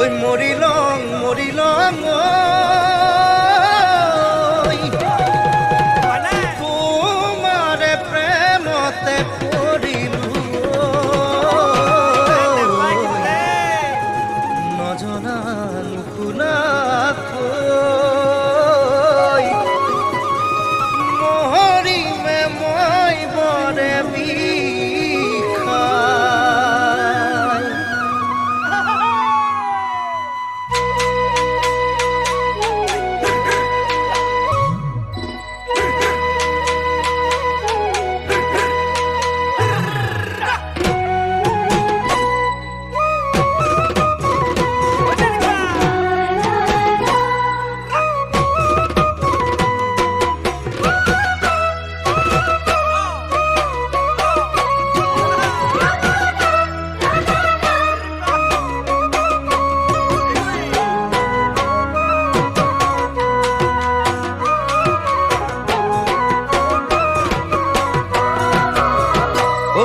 ঐ মৰিলং তোমাৰে প্ৰেমতে পৰিলো নজনা নুশুনাকৈ মৰিমে মই বৰে বিষাই।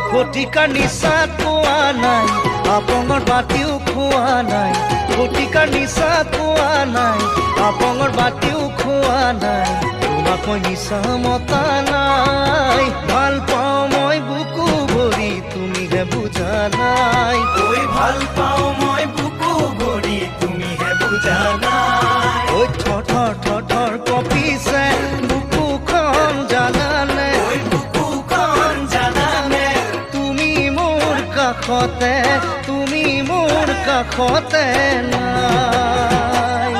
ফটিকাৰ নিচা কোৱা নাই আপঙৰ বাতিও খোৱা নাই ফটিকাৰ নিচা কোৱা নাই আপঙৰ বাতিও খোৱা নাই তোমাক মই নিচা মতা নাই ভাল পাওঁ মই বুকু ভৰি তুমিহে বুজা নাই ঐ ভাল পাওঁ মই বুকু ভৰি তুমিহে বুজা নাই ঐ থৰ কঁপিছে বুকুখন জানানে ঐ বুকুখন জানানে তুমি মোৰ কাষতে নাই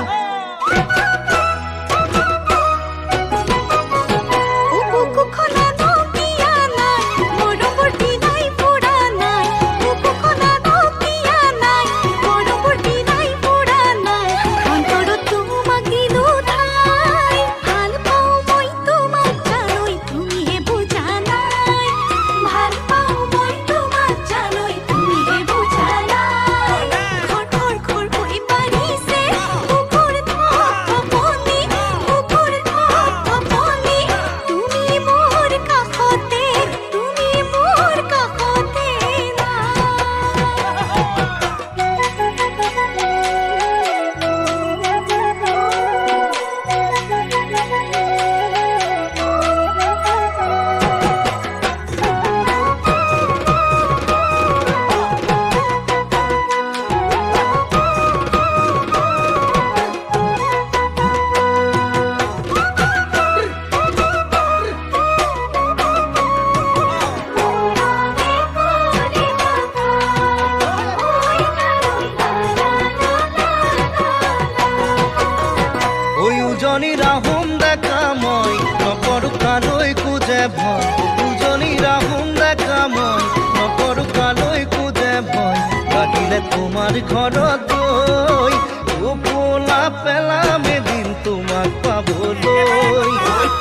উজনি ৰাহুম দেখা মই নকৰো কালৈ কোজে ভয় উজনি ৰাহুম দেখা মই নকৰো কালৈ কোজে ভয় লাগিলে তোমাৰ ঘৰত গৈ টোপোলা পেলাম এদিন তোমাক পাবলৈ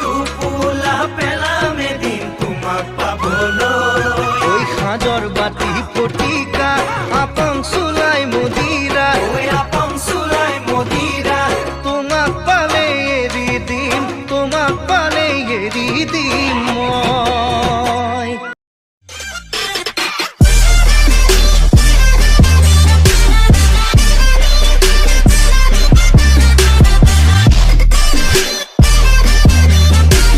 টোপোলা পেলাম